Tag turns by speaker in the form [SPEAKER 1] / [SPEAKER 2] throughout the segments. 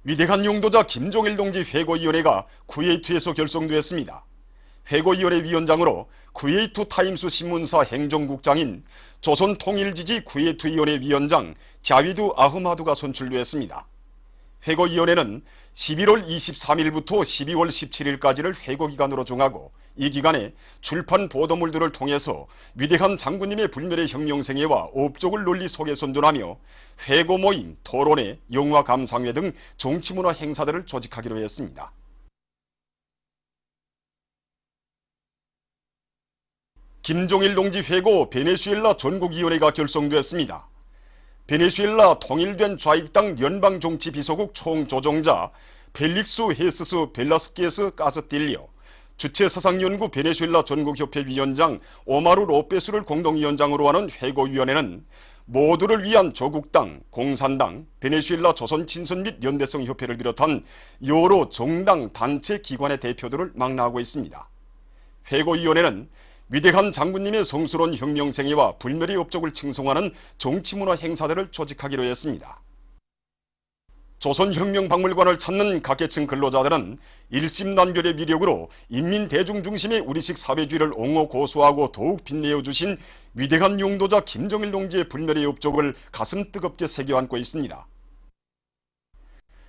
[SPEAKER 1] 위대한 용도자 김종일 동지 회고위원회가 쿠웨이트에서 결성되었습니다. 회고위원회 위원장으로 쿠웨이트 타임스 신문사 행정국장인 조선통일지지 쿠웨이트위원회 위원장 자위드 아흐마드가 선출되었습니다. 회고위원회는 11월 23일부터 12월 17일까지를 회고기간으로 정하고 이 기간에 출판 보도물들을 통해서 위대한 장군님의 불멸의 혁명생애와 업적을 널리 소개 선전하며 회고 모임, 토론회, 영화 감상회 등 정치문화 행사들을 조직하기로 했습니다. 김종일 동지 회고 베네수엘라 전국위원회가 결성되었습니다. 베네수엘라 통일된 좌익당 연방정치비서국 총조정자 펠릭스 헤스스 벨라스케스 까스틸리오, 주체사상연구 베네수엘라 전국협회 위원장 오마루 로페스를 공동위원장으로 하는 회고위원회는 모두를 위한 조국당, 공산당, 베네수엘라 조선친선 및 연대성협회를 비롯한 여러 정당, 단체, 기관의 대표들을 망라하고 있습니다. 회고위원회는 위대한 장군님의 성스러운 혁명생애와 불멸의 업적을 칭송하는 정치문화 행사들을 조직하기로 했습니다. 조선혁명박물관을 찾는 각계층 근로자들은 일심단결의 미력으로 인민대중 중심의 우리식 사회주의를 옹호 고수하고 더욱 빛내어 주신 위대한 용도자 김종일 동지의 불멸의 업적을 가슴 뜨겁게 새겨안고 있습니다.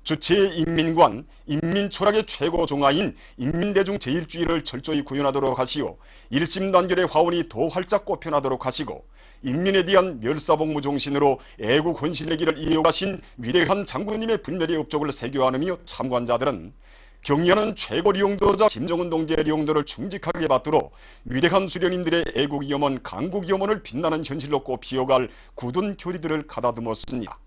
[SPEAKER 1] 주체의 인민관, 인민철학의 최고 정화인 인민대중 제일주의를 철저히 구현하도록 하시오. 일심단결의 화원이 더 활짝 꽃펴나도록 하시고 인민에 대한 멸사복무 정신으로 애국 헌신의 길을 이어가신 위대한 장군님의 불멸의 업적을 새겨안으며 참관자들은 경의하는 최고 용도자 김정은 동지의 용도를 충직하게 받들어 위대한 수련인들의 애국 염원, 강국 염원을 빛나는 현실로 꽃피어갈 굳은 교리들을 가다듬었습니다.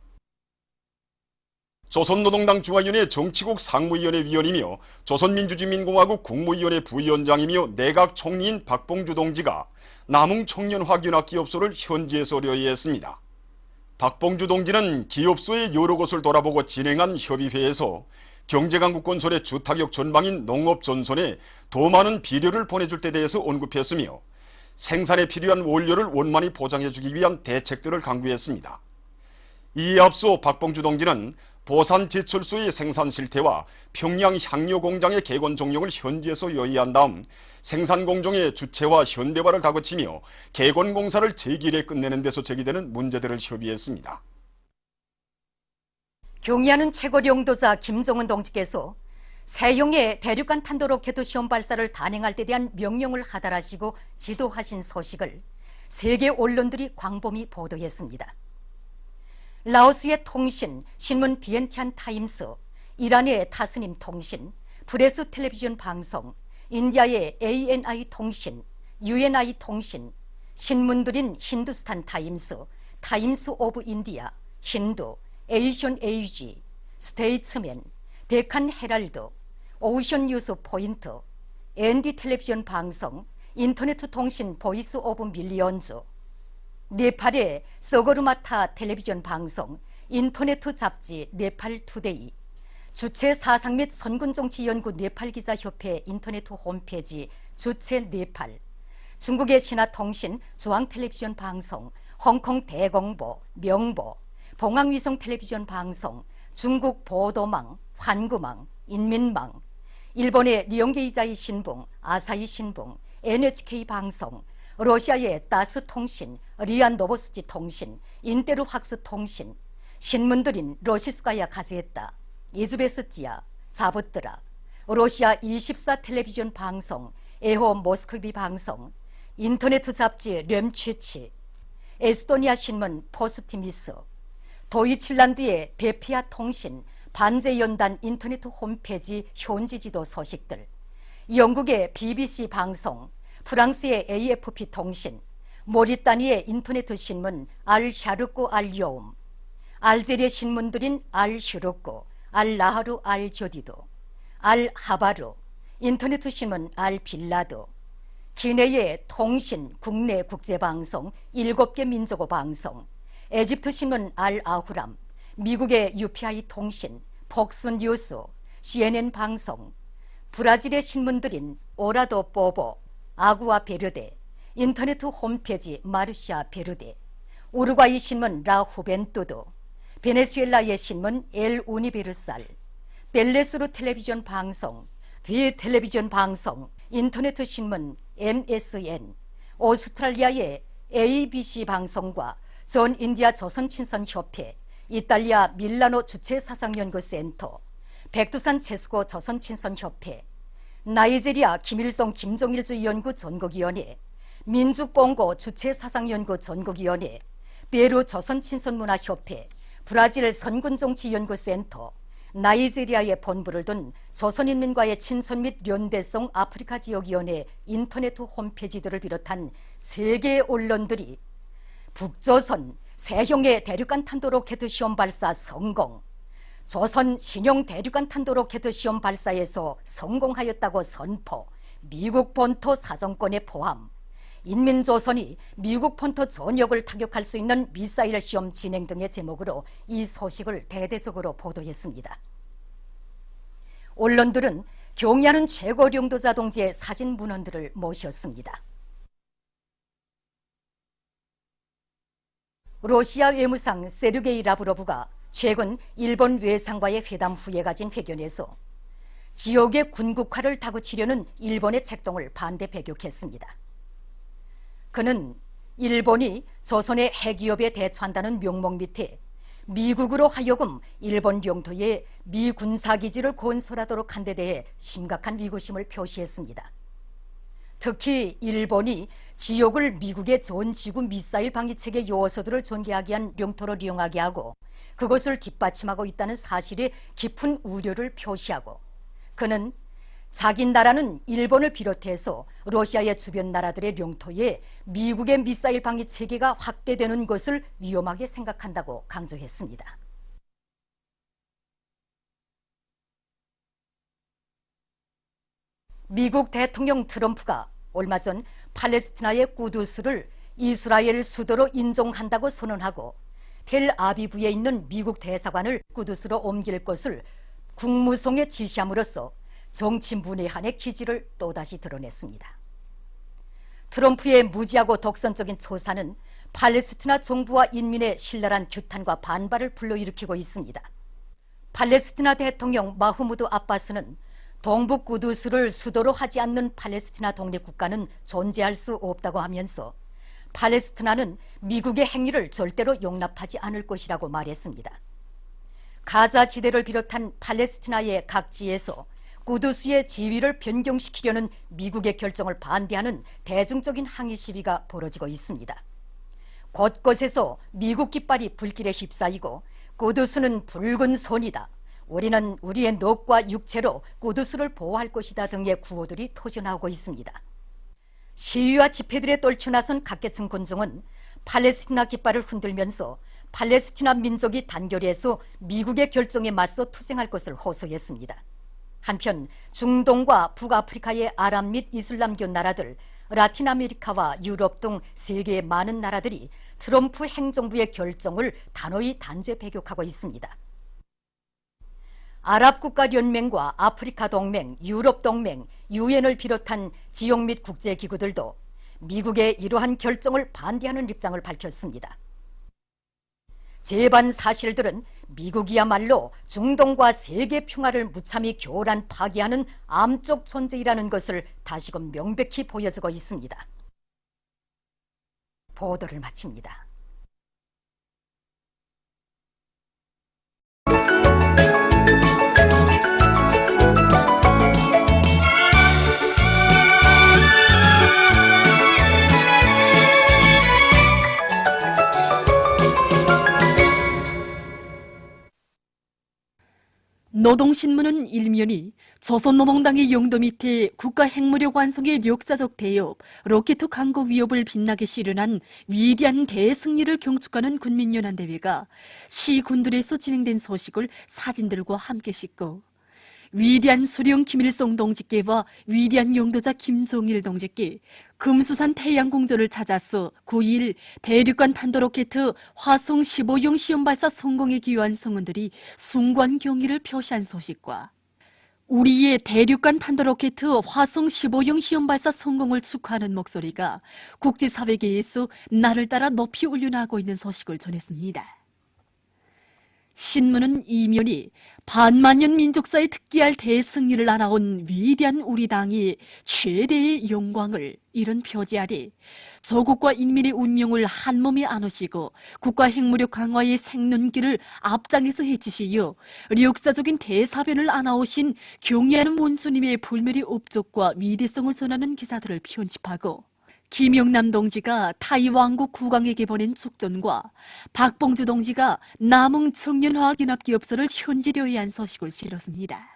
[SPEAKER 1] 조선노동당 중앙위원회 정치국 상무위원회 위원이며 조선민주주의민공화국 국무위원회 부위원장이며 내각 총리인 박봉주 동지가 남흥청년화균학기업소를 현지에서 료해했습니다. 박봉주 동지는 기업소의 여러 곳을 돌아보고 진행한 협의회에서 경제강국 건설의 주타격 전방인 농업전선에 더 많은 비료를 보내줄 때 대해서 언급했으며 생산에 필요한 원료를 원만히 보장해주기 위한 대책들을 강구했습니다. 이에 앞서 박봉주 동지는 보산 제철소의 생산 실태와 평양 향료 공장의 개건 종료를 현지에서 요의한 다음 생산 공정의 주체와 현대화를 다그치며 개건 공사를 제기일에 끝내는 데서 제기되는 문제들을 협의했습니다.
[SPEAKER 2] 경의하는 최고 용도자 김정은 동지께서 세형의 대륙간 탄도로켓 시험 발사를 단행할 때 대한 명령을 하달하시고 지도하신 소식을 세계 언론들이 광범위 보도했습니다. 라오스의 통신, 신문 비엔티안 타임스, 이란의 타스님 통신, 프레스 텔레비전 방송, 인디아의 ANI 통신, UNI 통신, 신문들인 힌두스탄 타임스, 타임스 오브 인디아, 힌두, 에이션 에이지, 스테이츠맨, 데칸 헤랄드, 오션 뉴스 포인트, ND 텔레비전 방송, 인터넷 통신 보이스 오브 밀리언즈, 네팔의 서거르마타 텔레비전 방송, 인터넷 잡지 네팔 투데이, 주체 사상 및 선군정치 연구 네팔 기자협회 인터넷 홈페이지 주체 네팔, 중국의 신화통신 중앙 텔레비전 방송, 홍콩 대공보, 명보, 봉황위성 텔레비전 방송, 중국 보도망, 환구망, 인민망, 일본의 니온게이자이 신봉, 아사히 신봉, NHK 방송, 러시아의 따스 통신, 리아 노보스지 통신, 인테르 확스 통신, 신문들인 러시스카야 가제타, 이즈베스지야, 자부트라, 러시아 24 텔레비전 방송, 에호 모스크비 방송, 인터넷 잡지 렘취치, 에스토니아 신문 포스티미스, 도이칠란드의 데피아 통신, 반제연단 인터넷 홈페이지 현지지도 소식들, 영국의 BBC 방송, 프랑스의 AFP 통신, 모리타니의 인터넷 신문 알-샤르쿠 알-요움, 알제리의 신문들인 알-슈르쿠, 알-라하루 알-조디도, 알-하바르, 인터넷 신문 알-빌라드, 기네의 통신, 국내 국제방송 7개 민족어 방송, 에집트 신문 알-아후람, 미국의 UPI 통신, 폭스 뉴스, CNN 방송, 브라질의 신문들인 오라도 뽀보, 아구아 베르데, 인터넷 홈페이지 마르샤 베르데, 우루과이 신문 라 후벤투드, 베네수엘라의 신문 엘 우니베르살, 벨레스루 텔레비전 방송, 비 텔레비전 방송, 인터넷 신문 MSN, 오스트랄리아의 ABC 방송과 전 인디아 조선친선협회, 이탈리아 밀라노 주체사상연구센터, 백두산 체스코 조선친선협회, 나이지리아 김일성 김정일주의 연구 전국위원회, 민주봉고 주체사상연구 전국위원회, 페루 조선친선문화협회, 브라질 선군정치연구센터, 나이지리아의 본부를 둔 조선인민과의 친선 및 연대성 아프리카 지역위원회 인터넷 홈페이지들을 비롯한 세계의 언론들이 북조선 세형의 대륙간 탄도로켓 시험 발사 성공, 조선 신형 대륙간 탄도로켓 시험 발사에서 성공하였다고 선포, 미국 본토 사정권에 포함, 인민조선이 미국 본토 전역을 타격할 수 있는 미사일 시험 진행 등의 제목으로 이 소식을 대대적으로 보도했습니다. 언론들은 경의하는 최고領導자 동지의 사진 문헌들을 모셨습니다. 러시아 외무상 세르게이 라브로브가 최근 일본 외상과의 회담 후에 가진 회견에서 지역의 군국화를 다그치려는 일본의 책동을 반대 배격했습니다. 그는 일본이 조선의 핵위협에 대처한다는 명목 밑에 미국으로 하여금 일본 영토에 미 군사기지를 건설하도록 한 데 대해 심각한 위고심을 표시했습니다. 특히 일본이 지역을 미국의 전지구 미사일 방위체계 요소들을 전개하기 위한 영토로 이용하게 하고 그것을 뒷받침하고 있다는 사실에 깊은 우려를 표시하고, 그는 자기 나라는 일본을 비롯해서 러시아의 주변 나라들의 영토에 미국의 미사일 방위 체계가 확대되는 것을 위험하게 생각한다고 강조했습니다. 미국 대통령 트럼프가 얼마 전 팔레스티나의 꾸두스를 이스라엘 수도로 인정한다고 선언하고 텔아비브에 있는 미국 대사관을 꾸두스로 옮길 것을 국무성에 지시함으로써 정치 문외한의 기지를 또다시 드러냈습니다. 트럼프의 무지하고 독선적인 초사는 팔레스티나 정부와 인민의 신랄한 규탄과 반발을 불러일으키고 있습니다. 팔레스티나 대통령 마흐무드 아바스는 동북 꾸두스를 수도로 하지 않는 팔레스티나 독립국가는 존재할 수 없다고 하면서 팔레스티나는 미국의 행위를 절대로 용납하지 않을 것이라고 말했습니다. 가자 지대를 비롯한 팔레스티나의 각지에서 꾸두스의 지위를 변경시키려는 미국의 결정을 반대하는 대중적인 항의 시위가 벌어지고 있습니다. 곳곳에서 미국 깃발이 불길에 휩싸이고 꾸두스는 붉은 선이다, 우리는 우리의 넋과 육체로 꾸두스를 보호할 것이다 등의 구호들이 터져나오고 있습니다. 시위와 집회들에 떨쳐나선 각계층 군중은 팔레스티나 깃발을 흔들면서 팔레스티나 민족이 단결해서 미국의 결정에 맞서 투쟁할 것을 호소했습니다. 한편 중동과 북아프리카의 아랍 및 이슬람교 나라들, 라틴 아메리카와 유럽 등 세계의 많은 나라들이 트럼프 행정부의 결정을 단호히 단죄 배격하고 있습니다. 아랍국가연맹과 아프리카 동맹, 유럽 동맹, 유엔을 비롯한 지역 및 국제기구들도 미국의 이러한 결정을 반대하는 입장을 밝혔습니다. 제반 사실들은 미국이야말로 중동과 세계 평화를 무참히 교란 파괴하는 암적 존재이라는 것을 다시금 명백히 보여주고 있습니다. 보도를 마칩니다.
[SPEAKER 3] 노동신문은 일면이 조선노동당의 용도 밑에 국가핵무력 완성의 역사적 대업, 로켓 강국 위협을 빛나게 실현한 위대한 대승리를 경축하는 군민연합대회가 시군들에서 진행된 소식을 사진들과 함께 싣고 위대한 수령 김일성 동지께와 위대한 용도자 김정일 동지께 금수산 태양궁전을 찾아서 9일 대륙간 탄도로켓 화성 15형 시험발사 성공에 기여한 성원들이 숭고한 경의를 표시한 소식과 우리의 대륙간 탄도로켓 화성 15형 시험발사 성공을 축하하는 목소리가 국제사회계에서 날을 따라 높이 울려나고 있는 소식을 전했습니다. 신문은 이면이 반만년 민족사에 특기할 대승리를 알아온 위대한 우리 당이 최대의 영광을 이런 표지 아래 조국과 인민의 운명을 한몸에 안으시고 국가 핵무력 강화의 생존기를 앞장에서 해치시어 역사적인 대사변을 안아오신 경애하는 원수님의 불멸의 업적과 위대성을 전하는 기사들을 편집하고 김영남 동지가 타이 왕국 국왕에게 보낸 축전과 박봉주 동지가 남흥 청년화학연합기업소를 현지료에 한 소식을 실었습니다.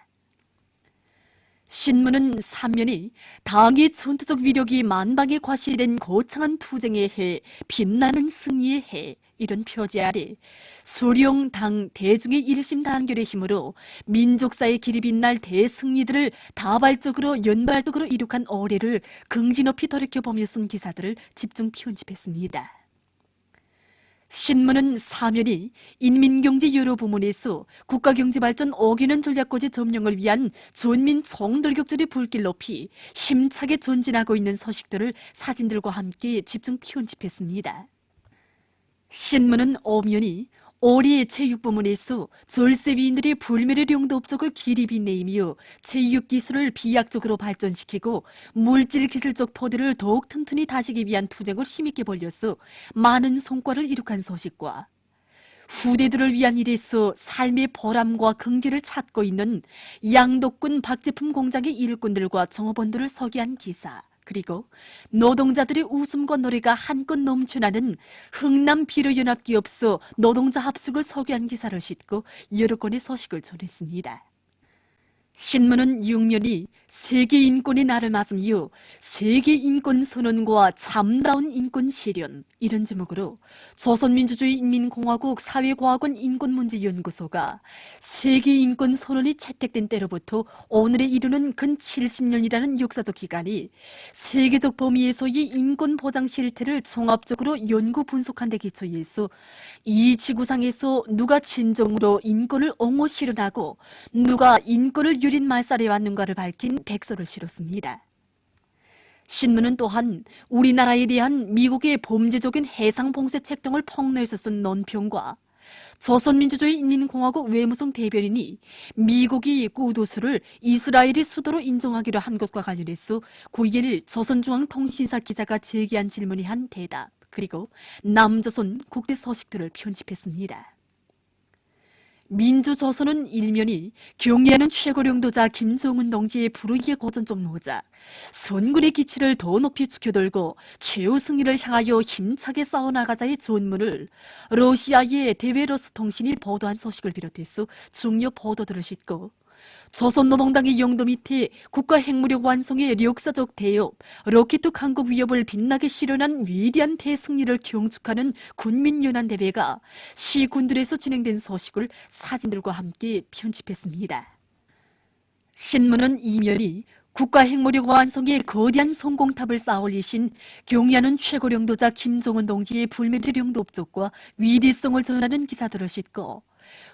[SPEAKER 3] 신문은 3면이 당의 전투적 위력이 만방에 과시된 거창한 투쟁의 해, 빛나는 승리의 해 이런 표지 아래 소령 당 대중의 일심 단결의 힘으로 민족사의 길이 빛날 대승리들을 다발적으로 연발적으로 이룩한 어뢰를 긍지 높이 돌이켜보며 쓴 기사들을 집중 편집했습니다. 신문은 사면이 인민경제 여러 부문에서 국가경제발전 어기는 전략고지 점령을 위한 전민 총돌격전의 불길 높이 힘차게 전진하고 있는 소식들을 사진들과 함께 집중 편집했습니다. 신문은 엄연히 올해 체육부문에서 절세위인들의 불멸의 용도 업적을 길이 빛내이며 체육기술을 비약적으로 발전시키고 물질기술적 토대를 더욱 튼튼히 다지기 위한 투쟁을 힘있게 벌려서 많은 성과를 이룩한 소식과 후대들을 위한 일에서 삶의 보람과 긍지를 찾고 있는 양덕군 박제품 공장의 일꾼들과 종업원들을 소개한 기사, 그리고 노동자들의 웃음과 노래가 한껏 넘쳐나는 흥남 비료연합기업소 노동자 합숙을 소개한 기사를 싣고 여러 건의 소식을 전했습니다. 신문은 6면이 세계 인권의 날을 맞으며 세계 인권 선언과 참다운 인권 실현 이런 제목으로 조선민주주의 인민공화국 사회과학원 인권문제연구소가 세계 인권 선언이 채택된 때로부터 오늘에 이르는 근 70년이라는 역사적 기간이 세계적 범위에서의 인권 보장 실태를 종합적으로 연구 분석한 데 기초해서 이 지구상에서 누가 진정으로 인권을 옹호 실현하고 누가 인권을 유린 말살해 왔는가를 밝힌 백서를 실었습니다. 신문은 또한 우리나라에 대한 미국의 범죄적인 해상봉쇄책 등을 폭로해서 쓴 논평과 조선민주주의 인민공화국 외무성 대변인이 미국이 꾸두스를 이스라엘의 수도로 인정하기로 한 것과 관련해서 9일 조선중앙통신사 기자가 제기한 질문에 한 대답, 그리고 남조선 국대 소식들을 편집했습니다. 민주조선은 일면이 경애하는 최고령도자 김정은 동지의 불의의 고전적 노작, 선군의 기치를 더 높이 축혀들고 최후 승리를 향하여 힘차게 싸워나가자의 전문을 러시아의 대외러스 통신이 보도한 소식을 비롯해서 중요 보도들을 싣고 조선노동당의 영도 밑에 국가 핵무력 완성의 역사적 대업, 로켓 강국 위협을 빛나게 실현한 위대한 대승리를 경축하는 군민연합대회가 시군들에서 진행된 소식을 사진들과 함께 편집했습니다. 신문은 이면이 국가 핵무력 완성의 거대한 성공탑을 쌓아올리신 경애하는 최고령도자 김정은 동지의 불멸의 영도 업적과 위대성을 전하는 기사들을 싣고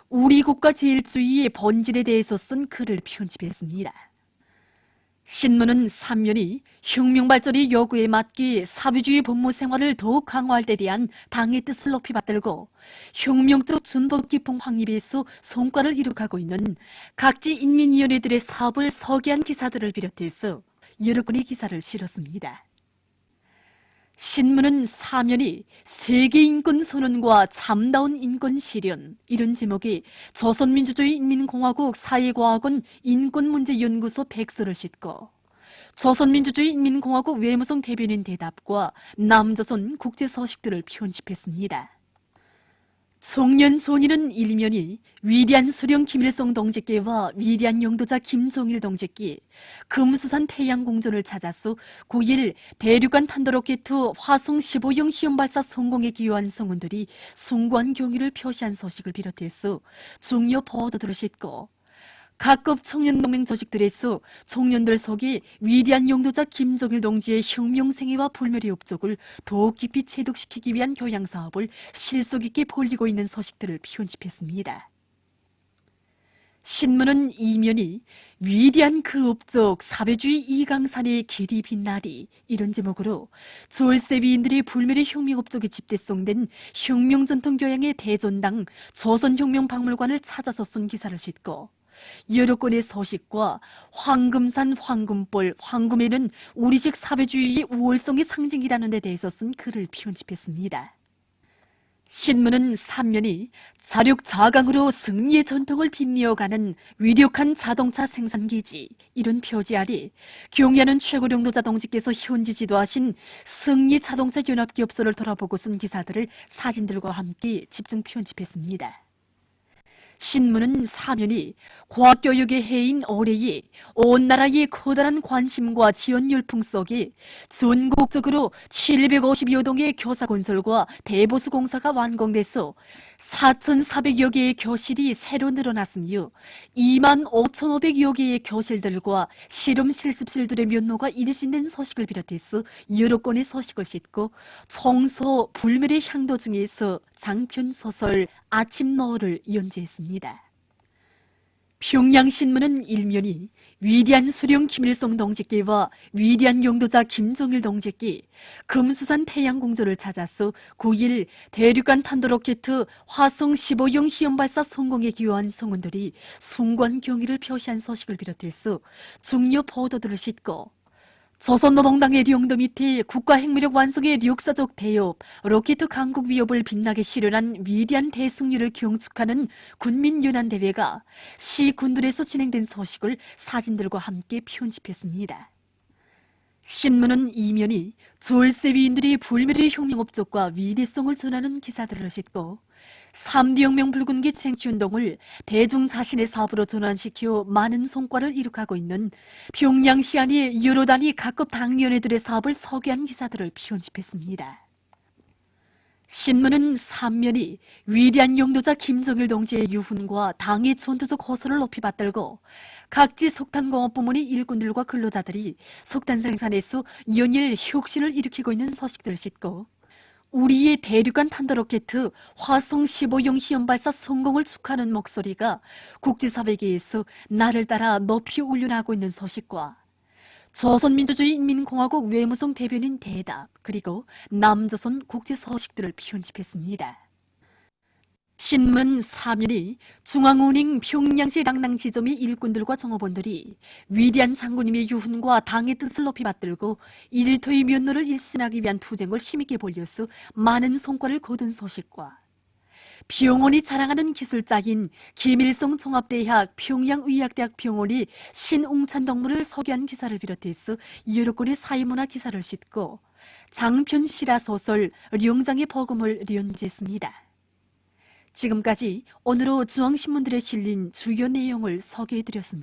[SPEAKER 3] 우리 국가 제일주의의 본질에 대해서 쓴 글을 편집했습니다. 신문은 3면이 혁명발전의 요구에 맞게 사회주의 법무 생활을 더욱 강화할 데 대한 당의 뜻을 높이 받들고 혁명적 준법 기풍 확립에서 성과를 이룩하고 있는 각지 인민위원회들의 사업을 소개한 기사들을 비롯해서 여러 건의 기사를 실었습니다. 신문은 사면이 세계인권선언과 참다운 인권 실현 이런 제목의 조선민주주의 인민공화국 사회과학원 인권문제연구소 백서를 싣고 조선민주주의 인민공화국 외무성 대변인 대답과 남조선 국제소식들을 편집했습니다. 청년 존이는 일면이 위대한 수령 김일성 동지께와 위대한 영도자 김정일 동지께 금수산 태양공전을 찾아서 9일 대륙간 탄도로켓 화성 15형 시험발사 성공에 기여한 성원들이 숭고한 경의를 표시한 소식을 비롯해서 중요 보도들을 싣고 각급 청년동맹 조직들에서 청년들 속에 위대한 영도자 김정일 동지의 혁명생애와 불멸의 업적을 더욱 깊이 체득시키기 위한 교양사업을 실속 있게 벌이고 있는 소식들을 편집했습니다. 신문은 이면이 위대한 그 업적 사회주의 이강산의 길이 빛나리 이런 제목으로 졸세위인들의 불멸의 혁명 업적에 집대성된 혁명 전통 교양의 대전당 조선혁명박물관을 찾아서 쓴 기사를 싣고 여러 건의 서식과 황금산 황금볼 황금에는 우리식 사회주의의 우월성의 상징이라는 데 대해서 쓴 글을 편집했습니다. 신문은 3면이 자력자강으로 승리의 전통을 빛내어가는 위력한 자동차 생산기지 이런 표지 아래 경의하는 최고령도 자동직께서 현지 지도하신 승리 자동차 연합기업소를 돌아보고 쓴 기사들을 사진들과 함께 집중 편집했습니다. 신문은 4면이 과학교육의 해인 올해에 온 나라의 커다란 관심과 지원 열풍 속에 전국적으로 750여 동의 교사 건설과 대보수 공사가 완공돼서 4,400여 개의 교실이 새로 늘어났으며 25,500여 개의 교실들과 실험 실습실들의 면모가 일신된 소식을 비롯해서 여러 건의 소식을 싣고 청소 불멸의 향도 중에서 장편 소설 아침 노을을 연재했습니다. 평양신문은 일면이 위대한 수령 김일성 동지께와 위대한 용도자 김정일 동지께 금수산 태양공조를 찾아서 9일 대륙간 탄도로켓 화성 15형 시험발사 성공에 기여한 성원들이 숭고한 경의를 표시한 소식을 비롯해서 중요 보도들을 싣고 조선노동당의 령도 밑에 국가핵무력 완성의 역사적 대업, 로켓 강국 위협을 빛나게 실현한 위대한 대승리를 경축하는 군민연합대회가 시 군들에서 진행된 소식을 사진들과 함께 편집했습니다. 신문은 이면이 졸세위인들이 불멸의 혁명업적과 위대성을 전하는 기사들을 싣고 3대 혁명 붉은기 쟁취운동을 대중 자신의 사업으로 전환시켜 많은 성과를 이룩하고 있는 평양시 안의 여러 단위 각급 당위원회들의 사업을 소개한 기사들을 편집했습니다. 신문은 3면이 위대한 용도자 김정일 동지의 유훈과 당의 전투적 호소를 높이 받들고 각지 석탄공업 부문의 일꾼들과 근로자들이 석탄 생산에서 연일 혁신을 일으키고 있는 소식들을 싣고 우리의 대륙간 탄도로켓 화성 15형 시험발사 성공을 축하하는 목소리가 국제사회계에서 날을 따라 높이 울려나고 있는 소식과 조선민주주의 인민공화국 외무성 대변인 대답 그리고 남조선 국제 소식들을 편집했습니다. 신문 3면이 중앙은행 평양시 랑랑지점의 일꾼들과 종업원들이 위대한 장군님의 유훈과 당의 뜻을 높이 받들고 일터의 면노를 일신하기 위한 투쟁을 힘있게 벌려서 많은 성과를 거둔 소식과 병원이 자랑하는 기술자인 김일성 종합대학 평양의학대학 병원이 신웅찬 동물을 소개한 기사를 비롯해서 여러 건의 사회문화 기사를 싣고 장편 실화소설 령장의 복음을 연재했습니다. 지금까지 오늘로 중앙신문들에 실린 주요 내용을 소개해드렸습니다.